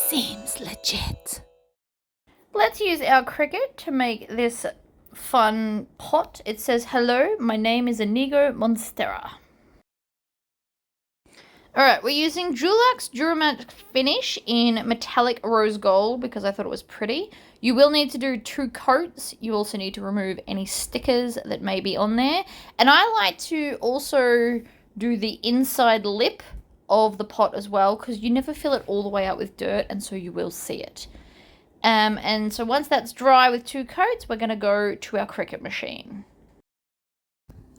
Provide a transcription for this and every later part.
Seems legit. Let's use our Cricut to make this fun pot. It says, hello, my name is Inigo Monstera. Alright, we're using Deluxe Duramax finish in metallic rose gold because I thought it was pretty. You will need to do 2 coats. You also need to remove any stickers that may be on there. And I like to also do the inside lip of the pot as well because you never fill it all the way out with dirt, and so you will see it. And so once that's dry with 2 coats, we're going to go to our Cricut machine.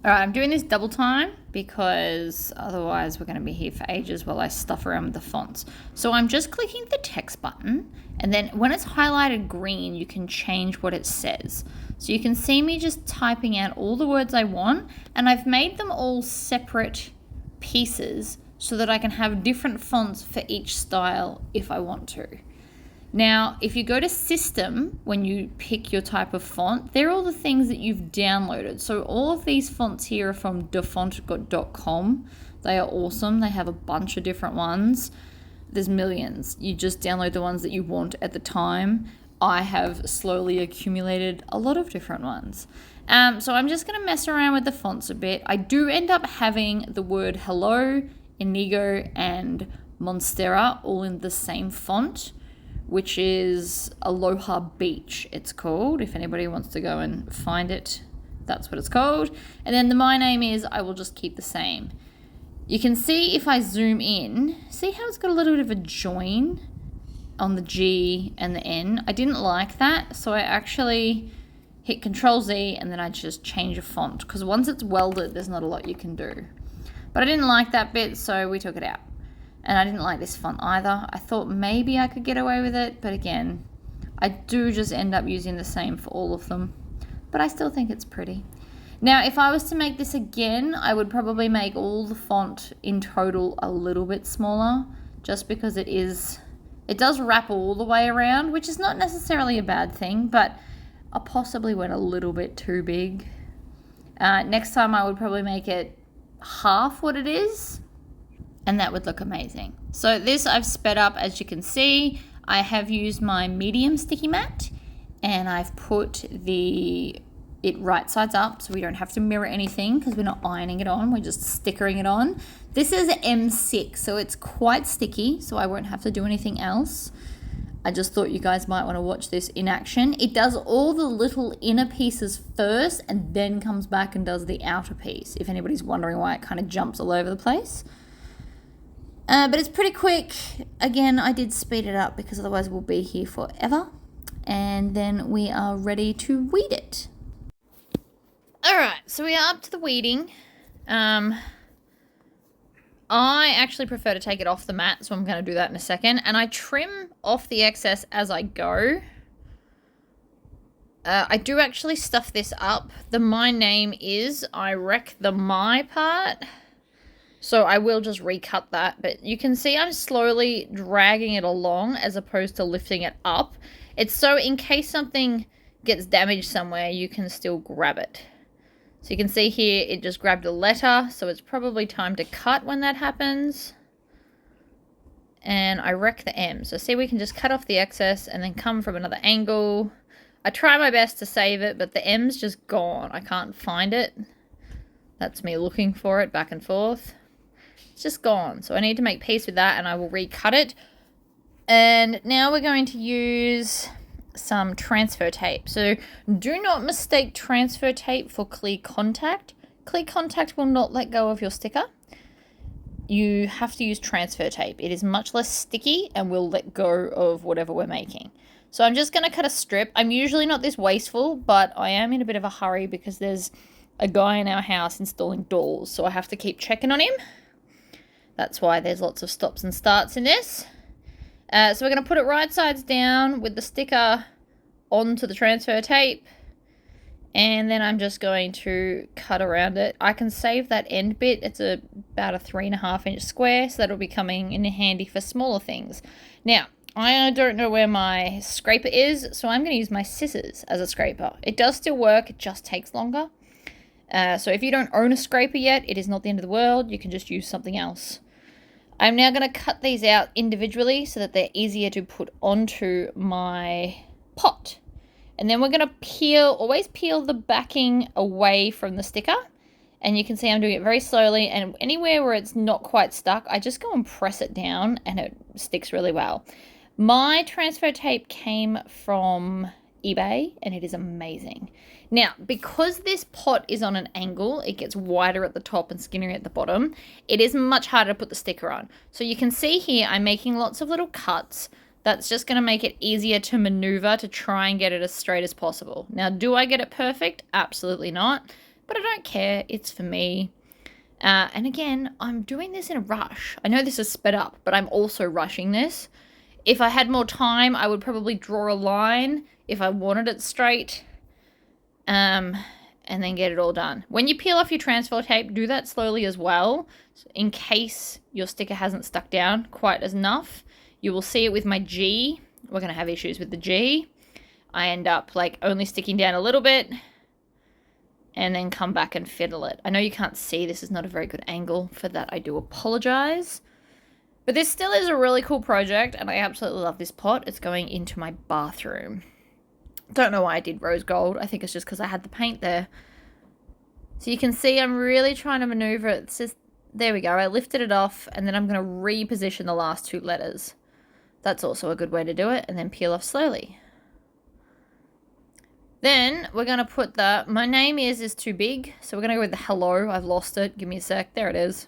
Alright, I'm doing this double time because otherwise we're going to be here for ages while I stuff around with the fonts. So I'm just clicking the text button, and then when it's highlighted green, you can change what it says. So you can see me just typing out all the words I want, and I've made them all separate pieces so that I can have different fonts for each style if I want to. Now, if you go to System, when you pick your type of font, they're all the things that you've downloaded. So all of these fonts here are from dafont.com. They are awesome. They have a bunch of different ones. There's millions. You just download the ones that you want at the time. I have slowly accumulated a lot of different ones. So I'm just going to mess around with the fonts a bit. I do end up having the word hello, Inigo, and Monstera all in the same font, which is Aloha Beach, it's called. If anybody wants to go and find it, that's what it's called. And then the my name is, I will just keep the same. You can see if I zoom in, see how it's got a little bit of a join on the G and the N? I didn't like that, so I actually hit Control Z and then I just change a font, because once it's welded, there's not a lot you can do. But I didn't like that bit, so we took it out. And I didn't like this font either. I thought maybe I could get away with it, but again, I do just end up using the same for all of them. But I still think it's pretty. Now, if I was to make this again, I would probably make all the font in total a little bit smaller, just because it does wrap all the way around, which is not necessarily a bad thing, but I possibly went a little bit too big. Next time I would probably make it half what it is, and that would look amazing. So this I've sped up, as you can see. I have used my medium sticky mat, and I've put it right sides up so we don't have to mirror anything because we're not ironing it on, we're just stickering it on. This is M6, so it's quite sticky, so I won't have to do anything else. I just thought you guys might want to watch this in action. It does all the little inner pieces first and then comes back and does the outer piece, if anybody's wondering why it kind of jumps all over the place. But it's pretty quick. Again, I did speed it up because otherwise we'll be here forever. And then we are ready to weed it. Alright, so we are up to the weeding. I actually prefer to take it off the mat, so I'm going to do that in a second. And I trim off the excess as I go. I do actually stuff this up. The my name is, I wreck the my part. So I will just recut that, but you can see I'm slowly dragging it along as opposed to lifting it up. It's so in case something gets damaged somewhere, you can still grab it. So you can see here, it just grabbed a letter, so it's probably time to cut when that happens. And I wreck the M. So see, we can just cut off the excess and then come from another angle. I try my best to save it, but the M's just gone. I can't find it. That's me looking for it back and forth. It's just gone. So I need to make peace with that, and I will recut it. And now we're going to use some transfer tape. So do not mistake transfer tape for clear contact. Clear contact will not let go of your sticker. You have to use transfer tape. It is much less sticky and will let go of whatever we're making. So I'm just going to cut a strip. I'm usually not this wasteful, but I am in a bit of a hurry because there's a guy in our house installing doors, so I have to keep checking on him. That's why there's lots of stops and starts in this. So we're going to put it right sides down with the sticker onto the transfer tape. And then I'm just going to cut around it. I can save that end bit. It's about a 3.5 inch square, so that'll be coming in handy for smaller things. Now, I don't know where my scraper is, so I'm going to use my scissors as a scraper. It does still work, it just takes longer. So if you don't own a scraper yet, it is not the end of the world. You can just use something else. I'm now going to cut these out individually so that they're easier to put onto my pot. And then we're going to always peel the backing away from the sticker. And you can see I'm doing it very slowly, and anywhere where it's not quite stuck, I just go and press it down and it sticks really well. My transfer tape came from eBay and it is amazing. Now, because this pot is on an angle, it gets wider at the top and skinnier at the bottom, it is much harder to put the sticker on. So you can see here I'm making lots of little cuts. That's just going to make it easier to maneuver to try and get it as straight as possible. Now, do I get it perfect? Absolutely not. But I don't care. It's for me. And again, I'm doing this in a rush. I know this is sped up, but I'm also rushing this. If I had more time, I would probably draw a line if I wanted it straight. And then get it all done. When you peel off your transfer tape, do that slowly as well, in case your sticker hasn't stuck down quite as enough. You will see it with my G. We're going to have issues with the G. I end up like only sticking down a little bit and then come back and fiddle it. I know you can't see. This is not a very good angle. For that, I do apologize. But this still is a really cool project, and I absolutely love this pot. It's going into my bathroom. Don't know why I did rose gold. I think it's just because I had the paint there. So you can see I'm really trying to maneuver it. It's just, there we go. I lifted it off, and then I'm going to reposition the last two letters. That's also a good way to do it, and then peel off slowly. Then we're going to put my name is too big, so we're going to go with the hello. I've lost it. Give me a sec. There it is.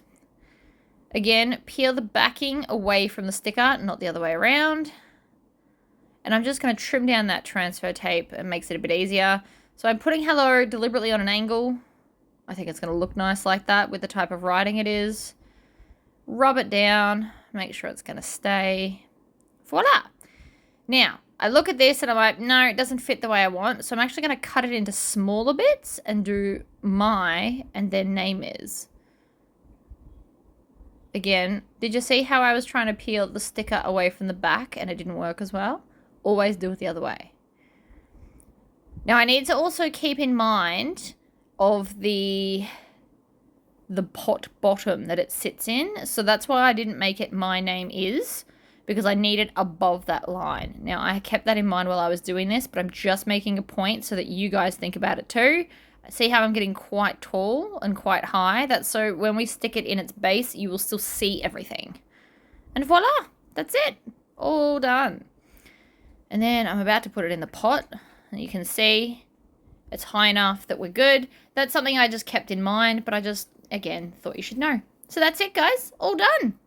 Again, peel the backing away from the sticker, not the other way around. And I'm just going to trim down that transfer tape. It makes it a bit easier. So I'm putting hello deliberately on an angle. I think it's going to look nice like that with the type of writing it is. Rub it down. Make sure it's going to stay. Voila. Now, I look at this and I'm like, no, it doesn't fit the way I want. So I'm actually going to cut it into smaller bits and do my and then name is. Again, did you see how I was trying to peel the sticker away from the back and it didn't work as well? Always do it the other way. Now I need to also keep in mind of the pot bottom that it sits in. So that's why I didn't make it my name is, because I need it above that line. Now, I kept that in mind while I was doing this, but I'm just making a point so that you guys think about it too. See how I'm getting quite tall and quite high? That's so when we stick it in its base, you will still see everything. And voila, that's it. All done. And then I'm about to put it in the pot. And you can see it's high enough that we're good. That's something I just kept in mind, but I just, again, thought you should know. So that's it, guys. All done.